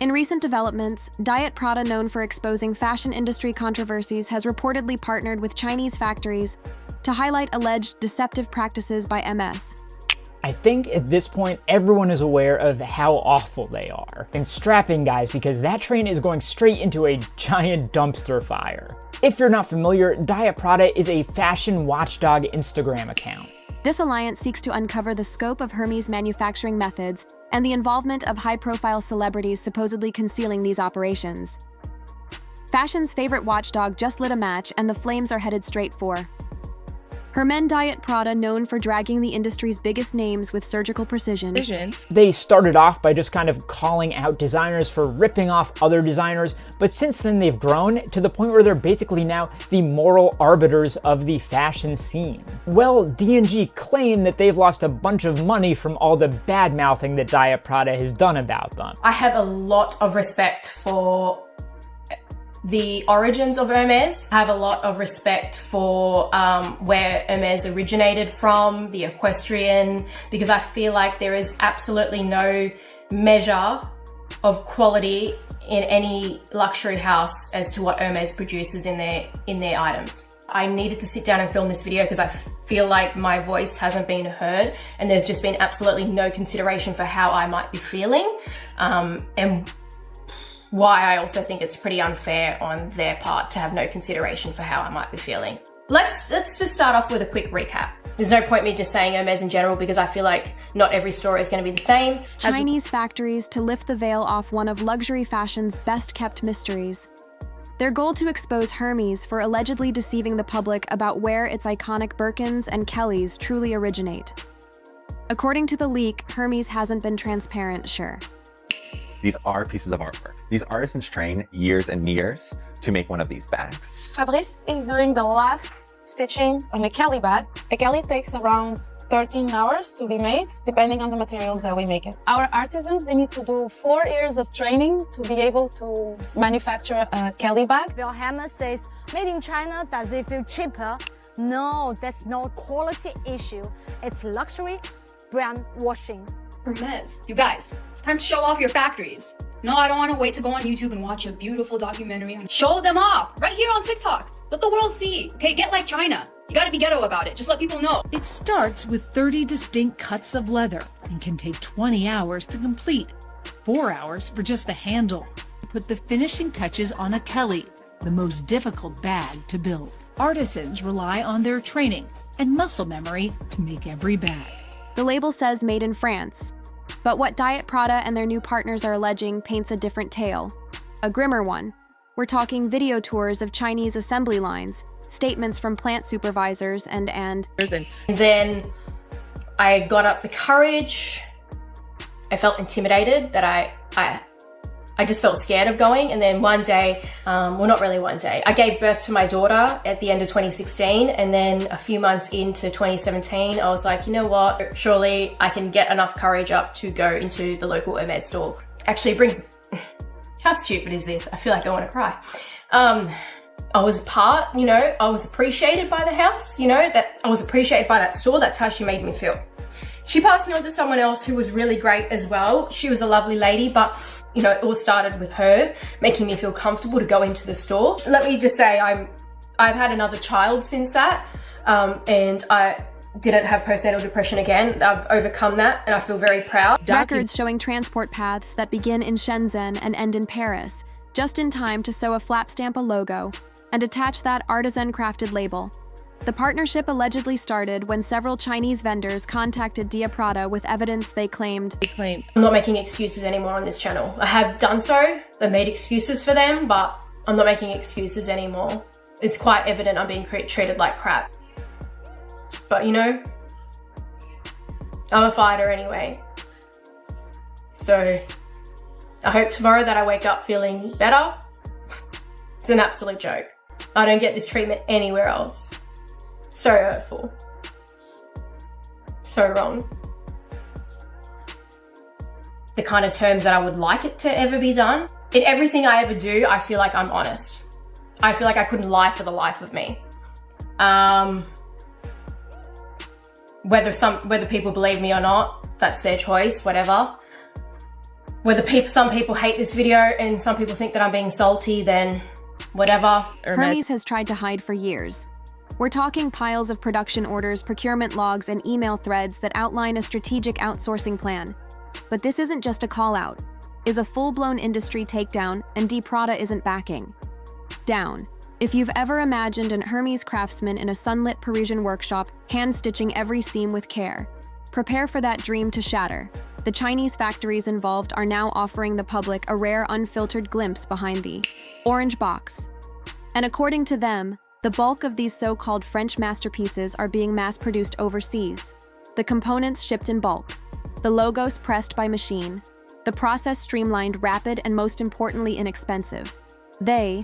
In recent developments, Diet Prada, known for exposing fashion industry controversies, has reportedly partnered with Chinese factories to highlight alleged deceptive practices by Hermès. I think at this point, everyone is aware of how awful they are. And strap in, guys, because that train is going straight into a giant dumpster fire. If you're not familiar, Diet Prada is a fashion watchdog Instagram account. This alliance seeks to uncover the scope of Hermès' manufacturing methods and the involvement of high-profile celebrities supposedly concealing these operations. Fashion's favorite watchdog just lit a match, and the flames are headed straight for Hermès. Diet Prada, known for dragging the industry's biggest names with surgical precision. They started off by just kind of calling out designers for ripping off other designers, but since then they've grown to the point where they're basically now the moral arbiters of the fashion scene. Well, D&G claim that they've lost a bunch of money from all the bad-mouthing that Diet Prada has done about them. I have a lot of respect for the origins of Hermès. I have a lot of respect for where Hermès originated from, the equestrian, because I feel like there is absolutely no measure of quality in any luxury house as to what Hermès produces in their items. I needed to sit down and film this video because I feel like my voice hasn't been heard and there's just been absolutely no consideration for how I might be feeling, and why I also think it's pretty unfair on their part to have no consideration for how I might be feeling. Let's just start off with a quick recap. There's no point me just saying Hermès in general because I feel like not every story is going to be the same. Chinese factories to lift the veil off one of luxury fashion's best-kept mysteries. Their goal to expose Hermès for allegedly deceiving the public about where its iconic Birkins and Kellys truly originate. According to the leak, Hermès hasn't been transparent, sure. These are pieces of artwork. These artisans train years and years to make one of these bags. Fabrice is doing the last stitching on a Kelly bag. A Kelly takes around 13 hours to be made, depending on the materials that we make it. Our artisans, they need to do 4 years of training to be able to manufacture a Kelly bag. Bill Hermès says, made in China, does it feel cheaper? No, that's not quality issue. It's luxury brand washing. Hermès, you guys, it's time to show off your factories. No, I don't want to wait to go on YouTube and watch a beautiful documentary. Show them off right here on TikTok. Let the world see. Okay, get like China. You gotta be ghetto about it. Just let people know. It starts with 30 distinct cuts of leather and can take 20 hours to complete, 4 hours for just the handle. Put the finishing touches on a Kelly, the most difficult bag to build. Artisans rely on their training and muscle memory to make every bag. The label says made in France, but what Diet Prada and their new partners are alleging paints a different tale, a grimmer one. We're talking video tours of Chinese assembly lines, statements from plant supervisors, and then I got up the courage. I felt intimidated that I just felt scared of going. And then one day, well, not really one day, I gave birth to my daughter at the end of 2016. And then a few months into 2017, I was like, you know what? Surely I can get enough courage up to go into the local Hermès store. Actually, it brings, how stupid is this? I feel like I want to cry. I was part, you know, I was appreciated by the house, you know, that I was appreciated by that store. That's how she made me feel. She passed me on to someone else who was really great as well. She was a lovely lady, but you know, it all started with her making me feel comfortable to go into the store. Let me just say, I've had another child since that, and I didn't have postnatal depression again. I've overcome that, and I feel very proud. Records showing transport paths that begin in Shenzhen and end in Paris, just in time to sew a flap stamp a logo and attach that artisan-crafted label. The partnership allegedly started when several Chinese vendors contacted Diet Prada with evidence they claimed. I'm not making excuses anymore on this channel. I have done so. I've made excuses for them, but I'm not making excuses anymore. It's quite evident I'm being treated like crap. But you know, I'm a fighter anyway. So I hope tomorrow that I wake up feeling better. It's an absolute joke. I don't get this treatment anywhere else. So hurtful. So wrong. The kind of terms that I would like it to ever be done. In everything I ever do, I feel like I'm honest. I feel like I couldn't lie for the life of me. Whether people believe me or not, that's their choice, whatever. Whether some people hate this video and some people think that I'm being salty, then whatever. Hermès has tried to hide for years. We're talking piles of production orders, procurement logs, and email threads that outline a strategic outsourcing plan. But this isn't just a call-out, is a full-blown industry takedown, and Diet Prada isn't backing down. If you've ever imagined an Hermès craftsman in a sunlit Parisian workshop, hand-stitching every seam with care, prepare for that dream to shatter. The Chinese factories involved are now offering the public a rare, unfiltered glimpse behind the orange box. And according to them, the bulk of these so-called French masterpieces are being mass-produced overseas. The components shipped in bulk, the logos pressed by machine, the process streamlined, rapid, and most importantly, inexpensive. They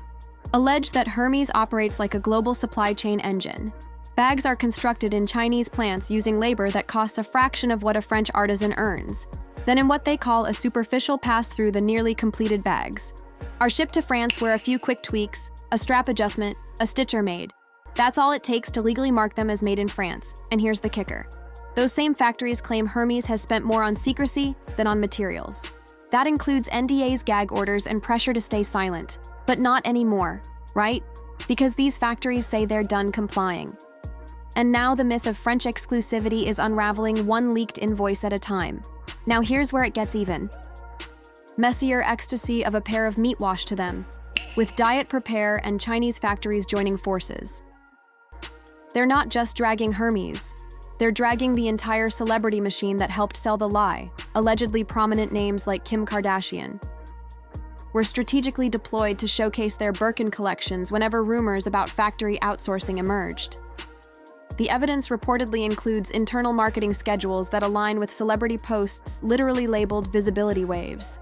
allege that Hermès operates like a global supply chain engine. Bags are constructed in Chinese plants using labor that costs a fraction of what a French artisan earns. Then in what they call a superficial pass-through, the nearly completed bags are shipped to France where a few quick tweaks, a strap adjustment, a stitch are made. That's all it takes to legally mark them as made in France. And here's the kicker. Those same factories claim Hermès has spent more on secrecy than on materials. That includes NDAs, gag orders, and pressure to stay silent. But not anymore, right? Because these factories say they're done complying. And now the myth of French exclusivity is unraveling, one leaked invoice at a time. Now here's where it gets even. Messier ecstasy of a pair of meat wash to them, with Diet Prada and Chinese factories joining forces. They're not just dragging Hermès, they're dragging the entire celebrity machine that helped sell the lie. Allegedly prominent names like Kim Kardashian were strategically deployed to showcase their Birkin collections whenever rumors about factory outsourcing emerged. The evidence reportedly includes internal marketing schedules that align with celebrity posts literally labeled visibility waves.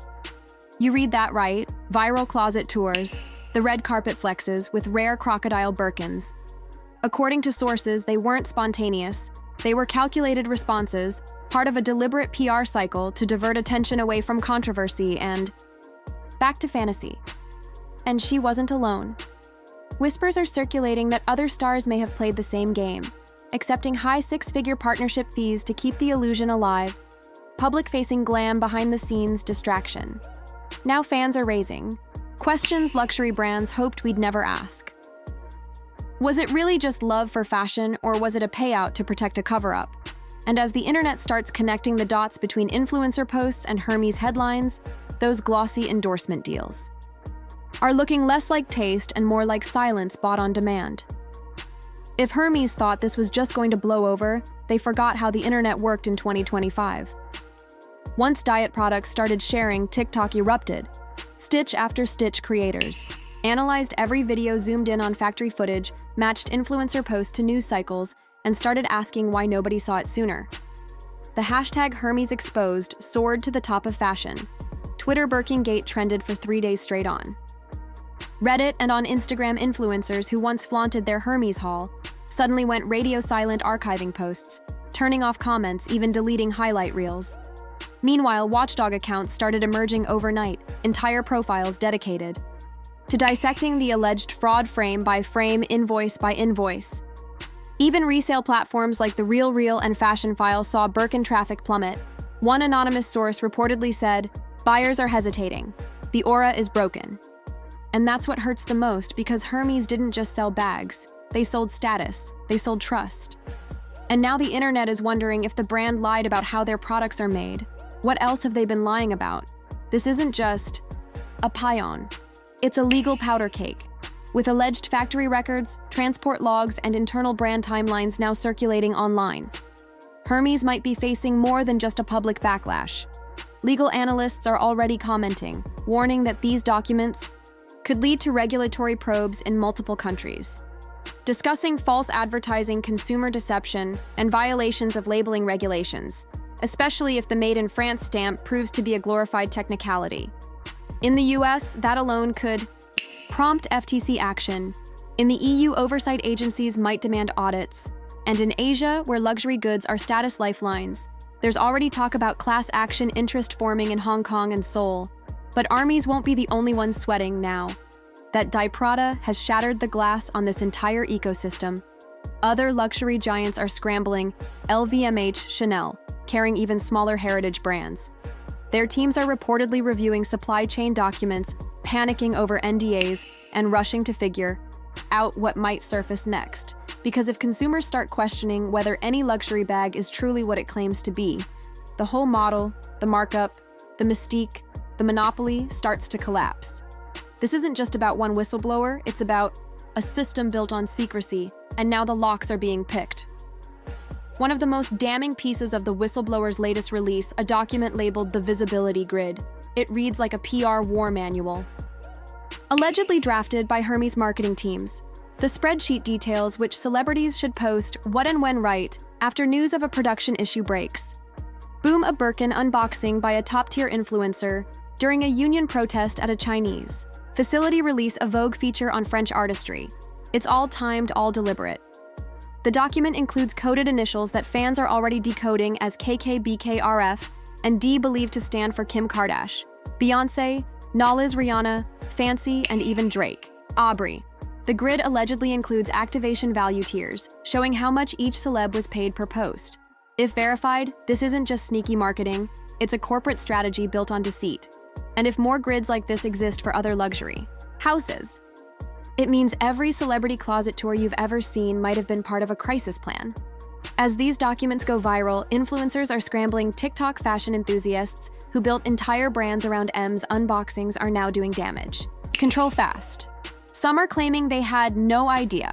You read that right, viral closet tours, the red carpet flexes with rare crocodile Birkins. According to sources, they weren't spontaneous. They were calculated responses, part of a deliberate PR cycle to divert attention away from controversy and back to fantasy. And she wasn't alone. Whispers are circulating that other stars may have played the same game, accepting high six-figure partnership fees to keep the illusion alive, public-facing glam behind-the-scenes distraction. Now fans are raising questions luxury brands hoped we'd never ask. Was it really just love for fashion, or was it a payout to protect a cover-up? And as the internet starts connecting the dots between influencer posts and Hermès headlines, those glossy endorsement deals are looking less like taste and more like silence bought on demand. If Hermès thought this was just going to blow over, they forgot how the internet worked in 2025. Once diet products started sharing, TikTok erupted. Stitch after stitch creators analyzed every video, zoomed in on factory footage, matched influencer posts to news cycles, and started asking why nobody saw it sooner. The hashtag Hermès exposed soared to the top of fashion. Twitter Birkin Gate trended for 3 days straight on. Reddit and on Instagram, influencers who once flaunted their Hermès haul suddenly went radio silent, archiving posts, turning off comments, even deleting highlight reels. Meanwhile, watchdog accounts started emerging overnight, entire profiles dedicated to dissecting the alleged fraud frame by frame, invoice by invoice. Even resale platforms like The Real and Fashion File saw Birkin traffic plummet. One anonymous source reportedly said, "Buyers are hesitating. The aura is broken." And that's what hurts the most, because Hermès didn't just sell bags. They sold status. They sold trust. And now the internet is wondering if the brand lied about how their products are made. What else have they been lying about? This isn't just a paillon. It's a legal powder cake, with alleged factory records, transport logs, and internal brand timelines now circulating online. Hermès might be facing more than just a public backlash. Legal analysts are already commenting, warning that these documents could lead to regulatory probes in multiple countries, discussing false advertising, consumer deception, and violations of labeling regulations, especially if the Made in France stamp proves to be a glorified technicality. In the US, that alone could prompt FTC action. In the EU, oversight agencies might demand audits. And in Asia, where luxury goods are status lifelines, there's already talk about class action interest forming in Hong Kong and Seoul. But Hermès won't be the only ones sweating now that Diet Prada has shattered the glass on this entire ecosystem. Other luxury giants are scrambling, LVMH, Chanel, carrying even smaller heritage brands. Their teams are reportedly reviewing supply chain documents, panicking over NDAs, and rushing to figure out what might surface next. Because if consumers start questioning whether any luxury bag is truly what it claims to be, the whole model, the markup, the mystique, the monopoly starts to collapse. This isn't just about one whistleblower, it's about a system built on secrecy, and now the locks are being picked. One of the most damning pieces of the whistleblower's latest release, a document labeled the Visibility Grid. It reads like a PR war manual. Allegedly drafted by Hermès marketing teams, the spreadsheet details which celebrities should post what and when right after news of a production issue breaks. Boom, a Birkin unboxing by a top-tier influencer during a union protest at a Chinese facility. Release a Vogue feature on French artistry. It's all timed, all deliberate. The document includes coded initials that fans are already decoding as KKBKRF and D believed to stand for Kim Kardashian, Beyoncé, Nolly's Rihanna, Fancy, and even Drake. Aubrey. The grid allegedly includes activation value tiers, showing how much each celeb was paid per post. If verified, this isn't just sneaky marketing, it's a corporate strategy built on deceit. And if more grids like this exist for other luxury houses, it means every celebrity closet tour you've ever seen might have been part of a crisis plan. As these documents go viral, influencers are scrambling. TikTok fashion enthusiasts who built entire brands around M's unboxings are now doing damage. Control fast. Some are claiming they had no idea.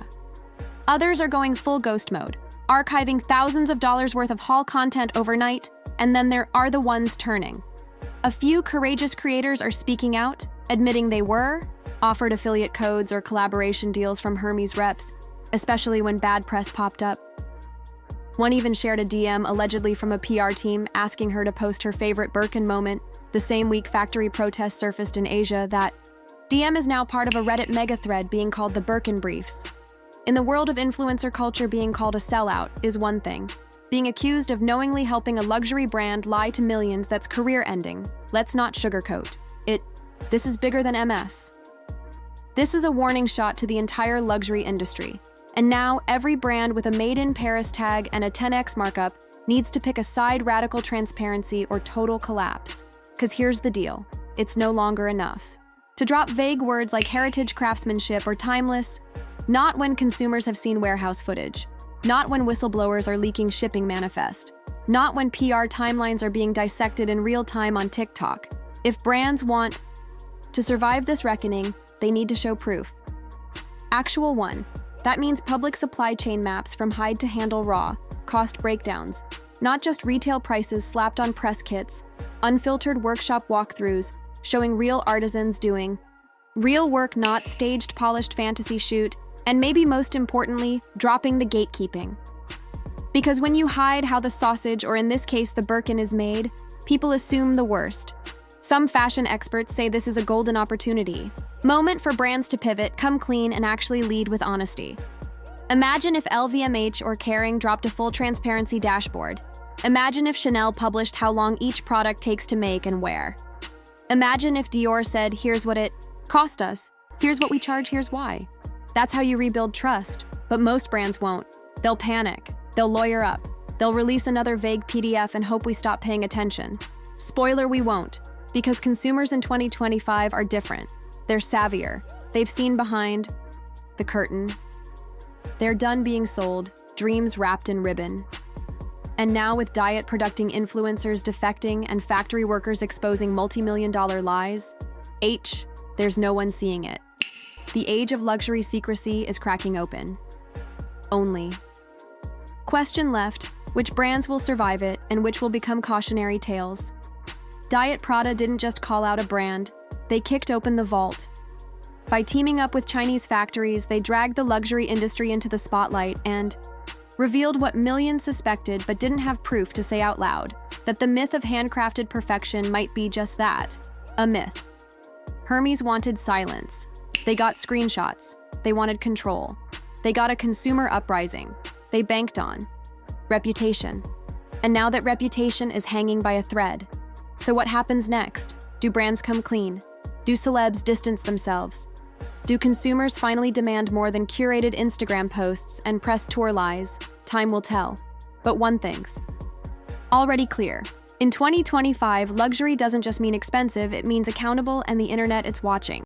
Others are going full ghost mode, archiving thousands of dollars worth of haul content overnight, and then there are the ones turning. A few courageous creators are speaking out, admitting they were offered affiliate codes or collaboration deals from Hermès reps, especially when bad press popped up. One even shared a DM allegedly from a PR team asking her to post her favorite Birkin moment. The same week factory protests surfaced in Asia. That DM is now part of a Reddit mega thread being called the Birkin Briefs. In the world of influencer culture, being called a sellout is one thing. Being accused of knowingly helping a luxury brand lie to millions, that's career-ending. Let's not sugarcoat it. This is bigger than MS. This is a warning shot to the entire luxury industry. And now, every brand with a Made in Paris tag and a 10x markup needs to pick a side: radical transparency or total collapse. Because here's the deal, it's no longer enough to drop vague words like heritage craftsmanship or timeless. Not when consumers have seen warehouse footage. Not when whistleblowers are leaking shipping manifest. Not when PR timelines are being dissected in real time on TikTok. If brands want to survive this reckoning, they need to show proof. Actual one. That means public supply chain maps from hide to handle raw, cost breakdowns, not just retail prices slapped on press kits, unfiltered workshop walkthroughs showing real artisans doing real work, not staged, polished fantasy shoot, and maybe most importantly, dropping the gatekeeping. Because when you hide how the sausage, or in this case the Birkin, is made, people assume the worst. Some fashion experts say this is a golden opportunity. Moment for brands to pivot, come clean, and actually lead with honesty. Imagine if LVMH or Kering dropped a full transparency dashboard. Imagine if Chanel published how long each product takes to make and wear. Imagine if Dior said, here's what it cost us, here's what we charge, here's why. That's how you rebuild trust. But most brands won't. They'll panic. They'll lawyer up. They'll release another vague PDF and hope we stop paying attention. Spoiler, we won't. Because consumers in 2025 are different. They're savvier. They've seen behind the curtain. They're done being sold, dreams wrapped in ribbon. And now with diet producing influencers defecting and factory workers exposing multi-million-dollar lies, there's no one seeing it. The age of luxury secrecy is cracking open. Only. Question left, which brands will survive it and which will become cautionary tales? Diet Prada didn't just call out a brand, they kicked open the vault. By teaming up with Chinese factories, they dragged the luxury industry into the spotlight and revealed what millions suspected but didn't have proof to say out loud, that the myth of handcrafted perfection might be just that, a myth. Hermès wanted silence. They got screenshots. They wanted control. They got a consumer uprising. They banked on reputation. And now that reputation is hanging by a thread. So what happens next? Do brands come clean? Do celebs distance themselves? Do consumers finally demand more than curated Instagram posts and press tour lies? Time will tell. But one thing's already clear. In 2025, luxury doesn't just mean expensive, it means accountable and the internet it's watching.